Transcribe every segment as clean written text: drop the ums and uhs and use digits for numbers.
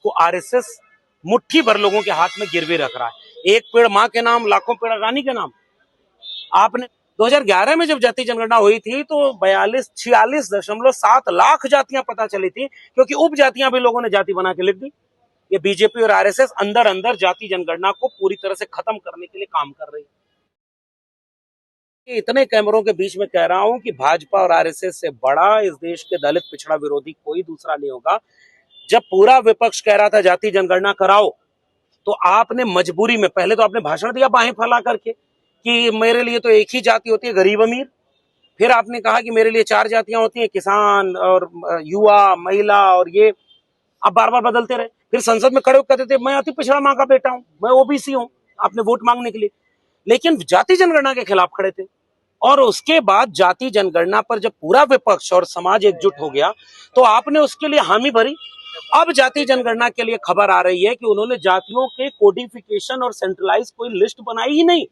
को आरएसएस मुट्ठी भर लोगों के हाथ में गिरवी रख रहा है। एक पेड़ माँ के नाम, लाखों पेड़ रानी के नाम। आपने 2011 में जब जाति जनगणना हुई थी तो 46.7 लाख जातियां पता चली थी, क्योंकि उपजातियां भी लोगों ने जाति बना के लिख दी। ये बीजेपी और आरएसएस अंदर अंदर जाति जनगणना को पूरी तरह से खत्म करने के लिए काम कर रही है। इतने कैमरों के बीच में कह रहा हूं कि भाजपा और आरएसएस से बड़ा इस देश के दलित पिछड़ा विरोधी कोई दूसरा नहीं होगा। जब पूरा विपक्ष कह रहा था जाति जनगणना कराओ, तो आपने मजबूरी में पहले तो आपने भाषण दिया बाहें फैला करके कि मेरे लिए तो एक ही जाति होती है, गरीब अमीर। फिर आपने कहा कि मेरे लिए 4 जातियां होती हैं, किसान और युवा, महिला, और ये आप बार बार बदलते रहे। फिर संसद में खड़े होकर कहते थे मैं अति पिछड़ा माँ का बेटा हूं, मैं ओबीसी हूं, आपने वोट मांगने के लिए। लेकिन जाति जनगणना के खिलाफ खड़े थे। और उसके बाद जाति जनगणना पर जब पूरा विपक्ष और समाज एकजुट हो गया तो आपने उसके लिए हामी भरी। अब जाति जनगणना के लिए खबर आ रही है कि उन्होंने जातियों के कोडिफिकेशन और सेंट्रलाइज कोई लिस्ट बनाई ही नहीं।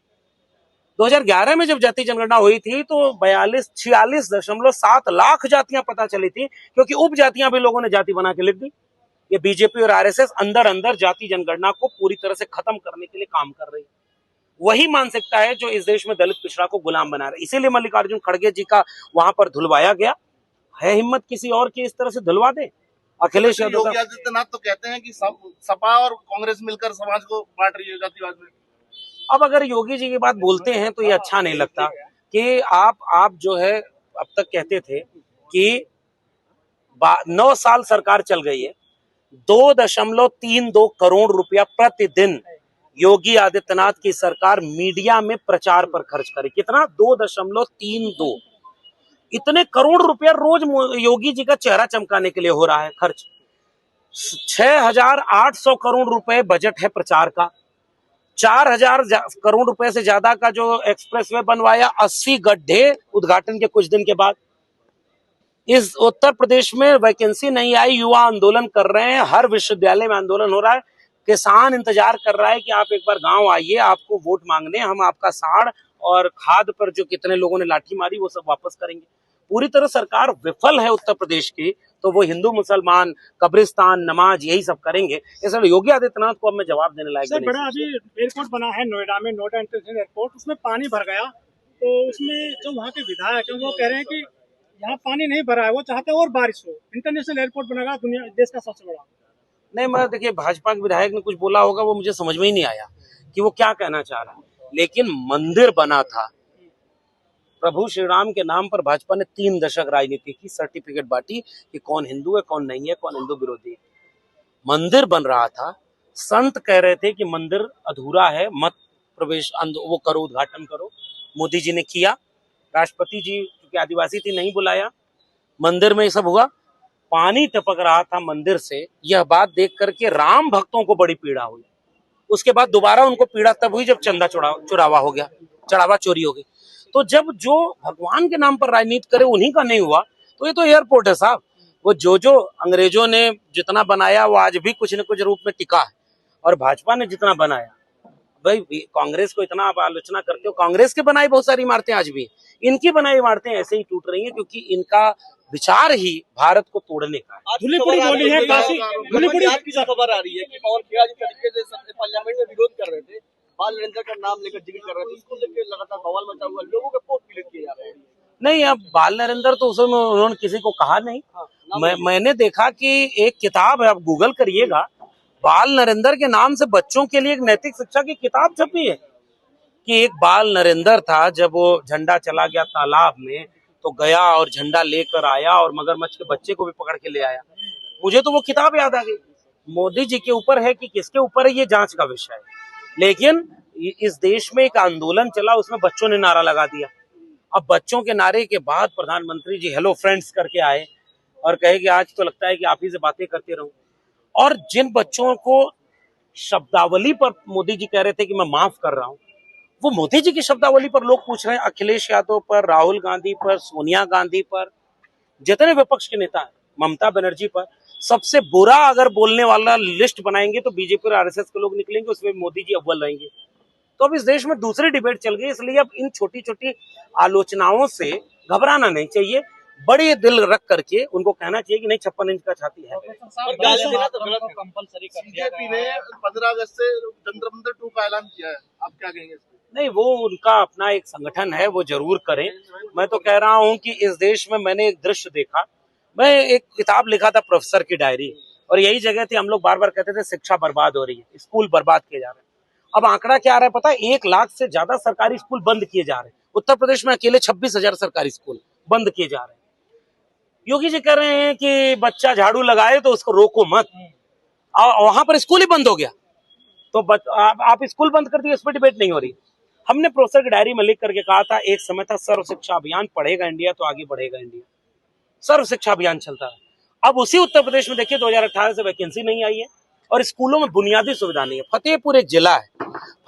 2011 में जब जाति जनगणना हुई थी तो 46.7 लाख जातियां पता चली थी, क्योंकि उपजातियां भी लोगों ने जाति बना के लिख दी। ये बीजेपी और आरएसएस अंदर अंदर जाति जनगणना को पूरी तरह से खत्म करने के लिए काम कर रही है। वही मानसिकता है जो इस देश में दलित पिछड़ा को गुलाम बना रहा है। इसीलिए मल्लिकार्जुन खड़गे जी का वहां पर धुलवाया गया है। हिम्मत किसी और की इस तरह से धुलवा दे। अखिलेश यादव, योगी आदित्यनाथ तो कहते हैं कि सपा और कांग्रेस मिलकर समाज को बांट रही है जातिवाद में। अब अगर योगी जी की बात बोलते हैं तो ये अच्छा नहीं लगता कि आप जो है अब तक कहते थे कि 9 साल सरकार चल गई है, 2.32 करोड़ रुपया प्रतिदिन योगी आदित्यनाथ की सरकार मीडिया में प्रचार पर खर्च करे। कितना? 2.32। इतने करोड़ रुपया रोज योगी जी का चेहरा चमकाने के लिए हो रहा है खर्च। 6,800 करोड़ रुपए बजट है प्रचार का। 4,000 करोड़ रुपए से ज्यादा का जो एक्सप्रेसवे बनवाया, 80 गड्ढे उद्घाटन के कुछ दिन के बाद। इस उत्तर प्रदेश में वैकेंसी नहीं आई, युवा आंदोलन कर रहे हैं, हर विश्वविद्यालय में आंदोलन हो रहा है। किसान इंतजार कर रहा है कि आप एक बार गांव आइए, आपको वोट मांगने, हम आपका साड़ और खाद पर जो कितने लोगों ने लाठी मारी वो सब वापस करेंगे। पूरी तरह सरकार विफल है उत्तर प्रदेश की, तो वो हिंदू मुसलमान, कब्रिस्तान, नमाज यही सब करेंगे। इसलिए योगी आदित्यनाथ को अब मैं जवाब देने लायक नहीं। बड़ा अभी एयरपोर्ट बना है नोएडा में, नोएडा इंटरनेशनल एयरपोर्ट, उसमें पानी भर गया, तो उसमें जो वहाँ के विधायक हैं वो कह रहे हैं कि यहाँ पानी नहीं भरा है, वो चाहते हैं और बारिश हो, इंटरनेशनल एयरपोर्ट बनेगा दुनिया देश का सबसे बड़ा। नहीं, मैं देखिए भाजपा के विधायक ने कुछ बोला होगा, वो मुझे समझ में ही नहीं आया कि वो क्या कहना चाह रहा है। लेकिन मंदिर बना था, प्रभु श्री राम के नाम पर भाजपा ने 3 दशक राजनीति की, सर्टिफिकेट बांटी कि कौन हिंदू है, कौन नहीं है, कौन हिंदू विरोधी है। मंदिर बन रहा था, संत कह रहे थे कि मंदिर अधूरा है, मत प्रवेश वो करो, उद्घाटन करो। मोदी जी ने किया, राष्ट्रपति जी क्योंकि आदिवासी थी नहीं बुलाया, मंदिर में ये सब हुआ। पानी टपक रहा था मंदिर से, यह बात देख करके राम भक्तों को बड़ी पीड़ा हुई। उसके बाद दोबारा उनको पीड़ा तब हुई जब चंदा चुरावा हो गया, चढ़ावा चोरी हो गई। तो जब जो भगवान के नाम पर राजनीति करे उन्हीं का नहीं हुआ, तो ये तो एयरपोर्ट है साहब। वो जो अंग्रेजों ने जितना बनाया वो आज भी कुछ न कुछ रूप में टिका है, और भाजपा ने जितना बनाया, भाई कांग्रेस को इतना आप आलोचना करते हो, कांग्रेस की बनाई बहुत सारी इमारतें आज भी, इनकी बनाई इमारतें ऐसे ही टूट रही हैं क्योंकि इनका विचार ही भारत को तोड़ने का है। धुलीपुड़ी बोली है, धुलीपुड़ी आपकी खबर आ रही है कि पवन खेड़ा जिस तरीके से पार्लियामेंट में विरोध कर रहे थे, बाल नरेंद्र का नाम लेकर जिक्र कर रहे थे, उसको लेकर लगातार बवाल मचा हुआ, लोगों के पोस्ट डिलीट किए जा रहे हैं। नहीं, अब बाल नरेंद्र तो उसमें उन्होंने किसी को कहा नहीं। मैंने देखा कि एक किताब है, आप गूगल करिएगा, बाल नरेंद्र के नाम से बच्चों के लिए एक नैतिक शिक्षा की किताब छपी है कि एक बाल नरेंद्र था, जब वो झंडा चला गया तालाब में तो गया और झंडा लेकर आया और मगरमच्छ के बच्चे को भी पकड़ के ले आया। मुझे तो वो किताब याद आ गई। मोदी जी के ऊपर है कि किसके ऊपर है, ये जांच का विषय है। लेकिन इस देश में एक आंदोलन चला, उसमें बच्चों ने नारा लगा दिया। अब बच्चों के नारे के बाद प्रधानमंत्री जी हेलो फ्रेंड्स करके आए और कहे कि आज तो लगता है कि आप ही से बातें करते रहूं। और जिन बच्चों को शब्दावली पर मोदी जी कह रहे थे कि मैं माफ कर रहा हूं, वो मोदी जी की शब्दावली पर लोग पूछ रहे हैं। अखिलेश यादव पर, राहुल गांधी पर, सोनिया गांधी पर, जितने विपक्ष के नेता हैं, ममता बनर्जी पर, सबसे बुरा अगर बोलने वाला लिस्ट बनाएंगे तो बीजेपी और आरएसएस के लोग निकलेंगे, उसमें मोदी जी अव्वल रहेंगे। तो अब इस देश में दूसरी डिबेट चल गई, इसलिए अब इन छोटी छोटी आलोचनाओं से घबराना नहीं चाहिए। बड़े दिल रख करके उनको कहना चाहिए कि नहीं 56 इंच का छाती है। और गाली देना तो गलत है। कंपलसरी कर दिया बीजेपी ने 15 अगस्त से जंतर मंतर 2 का ऐलान किया है, आप क्या कहेंगे इस पे? नहीं, वो उनका अपना एक संगठन है, वो जरूर करें। मैं तो कह रहा हूं कि इस देश में मैंने एक दृश्य देखा। मैं एक किताब लिखा था प्रोफेसर की डायरी, और यही जगह थी हम लोग बार बार कहते थे शिक्षा बर्बाद हो रही है, स्कूल बर्बाद किए जा रहे हैं। अब आंकड़ा क्या आ रहा है पता है? 1 लाख से ज्यादा सरकारी स्कूल बंद किए जा रहे हैं। उत्तर प्रदेश में अकेले 26,000 सरकारी स्कूल बंद किए जा रहे हैं। योगी जी कह रहे हैं कि बच्चा झाड़ू लगाए तो उसको रोको मत, वहां पर स्कूल ही बंद हो गया तो आप स्कूल बंद कर दिए, इस पर डिबेट नहीं हो रही। हमने प्रोफेसर की डायरी में लिख करके कहा था, एक समय था सर्व शिक्षा अभियान, पढ़ेगा इंडिया तो आगे बढ़ेगा इंडिया, सर्व शिक्षा अभियान चलता है। अब उसी उत्तर प्रदेश में देखिए 2018 से वैकेंसी नहीं आई है और स्कूलों में बुनियादी सुविधा नहीं है। फतेहपुर एक जिला है,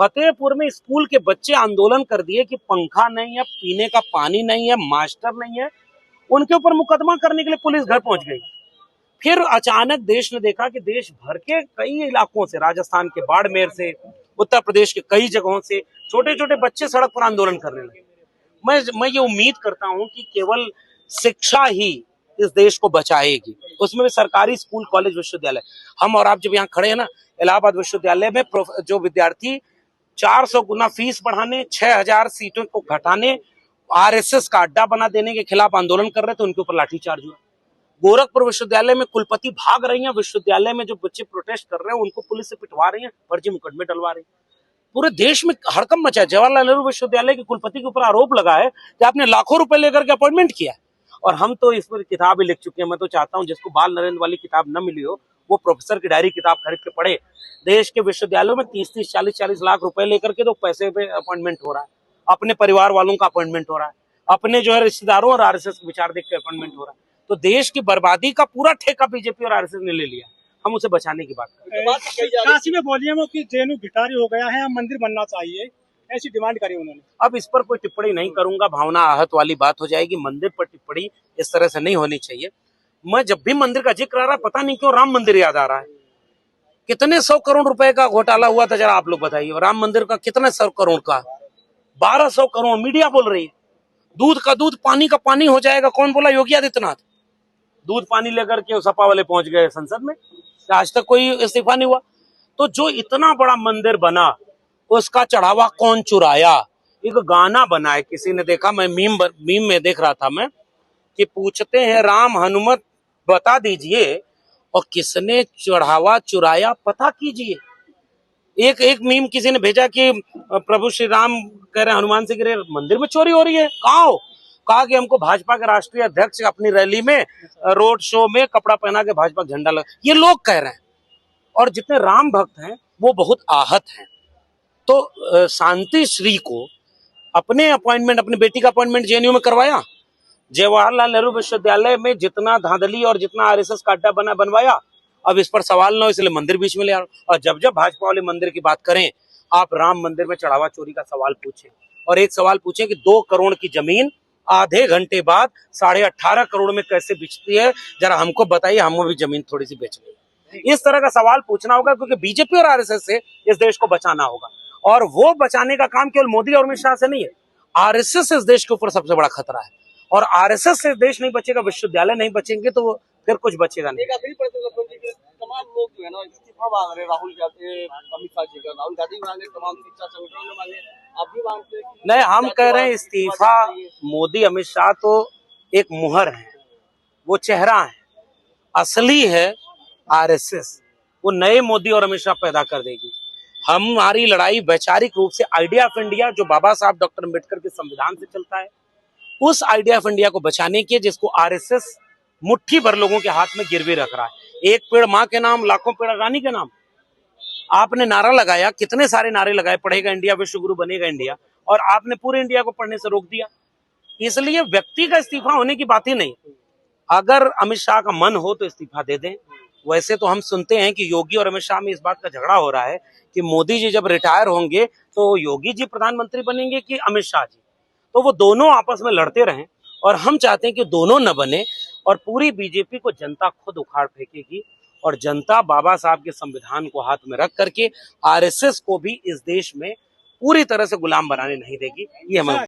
फतेहपुर में स्कूल के बच्चे आंदोलन कर दिए कि पंखा नहीं है, पीने का पानी नहीं है, मास्टर नहीं है। उनके ऊपर मुकदमा करने के लिए पुलिस घर पहुंच गई। फिर अचानक देश ने देखा कि देश भर के कई इलाकों से, राजस्थान के बाड़मेर से, उत्तर प्रदेश के कई जगहों से छोटे छोटे बच्चे सड़क पर आंदोलन करने लगे। मैं ये उम्मीद करता हूं कि केवल शिक्षा ही इस देश को बचाएगी, उसमें भी सरकारी स्कूल, कॉलेज, विश्वविद्यालय। हम और आप जब यहाँ खड़े हैं ना, इलाहाबाद विश्वविद्यालय में जो विद्यार्थी 400 गुना फीस बढ़ाने, 6,000 सीटों को घटाने, आरएसएस का अड्डा बना देने के खिलाफ आंदोलन कर रहे थे, उनके ऊपर लाठीचार्ज हुआ। गोरखपुर विश्वविद्यालय में कुलपति भाग रही हैं, विश्वविद्यालय में जो बच्चे प्रोटेस्ट कर रहे हैं उनको पुलिस से पिटवा रही हैं, फर्जी मुकदमे डलवा रही हैं। पूरे देश में हड़कंप मचा है। जवाहरलाल नेहरू विश्वविद्यालय के कुलपति के ऊपर आरोप लगा है कि आपने लाखों रुपए लेकर के अपॉइंटमेंट किया है, और हम तो इस पर किताब ही लिख चुके हैं। मैं तो चाहता हूं जिसको बाल नरेंद्र वाली किताब न मिली हो, वो प्रोफेसर की डायरी किताब खरीद के पढ़े। देश के विश्वविद्यालयों में 30-30, 40-40 लाख रुपए लेकर के तो पैसे पे अपॉइंटमेंट हो रहा है, अपने परिवार वालों का अपॉइंटमेंट हो रहा है, अपने जो है रिश्तेदारों और आरएसएस के विचार देख के अपॉइंटमेंट हो रहा है। तो देश की बर्बादी का पूरा ठेका बीजेपी और आरएसएस ने ले लिया। हम उसे बचाने की बात कर रहे हैं। काशी में बोलिए वो कि जेएनयू भिखारी हो गया है, मंदिर बनना चाहिए, ऐसी डिमांड करी उन्होंने। अब इस पर कोई टिप्पणी नहीं करूंगा, भावना आहत वाली बात हो जाएगी। मंदिर पर टिप्पणी इस तरह से नहीं होनी चाहिए। मैं जब भी मंदिर का जिक्र आ रहा है, पता नहीं क्यों राम मंदिर याद आ रहा है। कितने 100 करोड़ रुपए का घोटाला हुआ था, जरा आप लोग बताइए। राम मंदिर का कितने 100 करोड़ का? 1200 करोड़। मीडिया बोल रही है दूध का दूध, पानी का पानी हो जाएगा। कौन बोला? योगी आदित्यनाथ। दूध पानी लेकर के सपा वाले पहुंच गए संसद में, आज तक कोई इस्तीफा नहीं हुआ। तो जो इतना बड़ा मंदिर बना, उसका चढ़ावा कौन चुराया? एक गाना बना है, किसी ने देखा, मैं मीम में देख रहा था मैं, कि पूछते हैं राम हनुमत बता दीजिए, और किसने चढ़ावा चुराया पता कीजिए। एक मीम किसी ने भेजा कि प्रभु श्री राम कह रहे हनुमान से, गिरे मंदिर में चोरी हो रही है। कहाँ हो? कहा कि हमको भाजपा के राष्ट्रीय अध्यक्ष अपनी रैली में, रोड शो में कपड़ा पहना के भाजपा झंडा लगा, ये लोग कह रहे हैं। और जितने राम भक्त हैं वो बहुत आहत हैं। तो शांति श्री को अपने अपॉइंटमेंट, अपनी बेटी का अपॉइंटमेंट जेएनयू में करवाया। जवाहरलाल नेहरू विश्वविद्यालय में जितना धांधली और जितना आरएसएस का अड्डा बनवाया। अब इस पर सवाल न हो, इसलिए मंदिर बीच में ले आ रहा हूं। और जब जब भाजपा वाले मंदिर की बात करें, आप राम मंदिर में चढ़ावा चोरी का सवाल पूछें, और एक सवाल पूछें कि 2 करोड़ की जमीन आधे घंटे बाद 18.5 करोड़ में कैसे बिकती है, जरा हमको बताइए, हम भी जमीन थोड़ी सी बेच लेंगे। इस तरह का सवाल पूछना होगा, क्योंकि बीजेपी और आरएसएस से इस देश को बचाना होगा, और वो बचाने का काम केवल मोदी और अमित शाह से नहीं है। आरएसएस इस देश के ऊपर सबसे बड़ा खतरा है, और आरएसएस से देश नहीं बचेगा, विश्वविद्यालय नहीं बचेंगे, तो फिर कुछ बचेगा नहीं। तमाम लोग जो है ना इस्तीफा मांग रहे, राहुल गांधी, अमित शाह जी का, राहुल गांधी मांगे, तमाम शिक्षा संगठनों मांगे, आप भी मांगते हैं? नहीं, हम कह रहे हैं इस्तीफा। मोदी अमित शाह तो एक मुहर है, वो चेहरा है, असली है आरएसएस। वो नए मोदी और अमित शाह पैदा कर देगी। हमारी लड़ाई वैचारिक रूप से आइडिया ऑफ इंडिया, जो बाबा साहब डॉक्टर अम्बेडकर के संविधान से चलता है, उस आइडिया ऑफ इंडिया को बचाने की, जिसको आरएसएस मुट्ठी भर लोगों के हाथ में गिरवी रख रहा है। एक पेड़ माँ के नाम, लाखों पेड़ रानी के नाम। आपने नारा लगाया, कितने सारे नारे लगाए, पढ़ेगा इंडिया, विश्व गुरु बनेगा इंडिया, और आपने पूरे इंडिया को पढ़ने से रोक दिया। इसलिए व्यक्ति का इस्तीफा होने की बात ही नहीं। अगर अमित शाह का मन हो तो इस्तीफा दे दें। वैसे तो हम सुनते हैं कि योगी और अमित शाह में इस बात का झगड़ा हो रहा है कि मोदी जी जब रिटायर होंगे तो योगी जी प्रधानमंत्री बनेंगे कि अमित शाह जी। तो वो दोनों आपस में लड़ते रहें, और हम चाहते हैं कि दोनों न बने, और पूरी बीजेपी को जनता खुद उखाड़ फेंकेगी, और जनता बाबा साहब के संविधान को हाथ में रख करके आरएसएस को भी इस देश में पूरी तरह से गुलाम बनाने नहीं देगी। ये हमें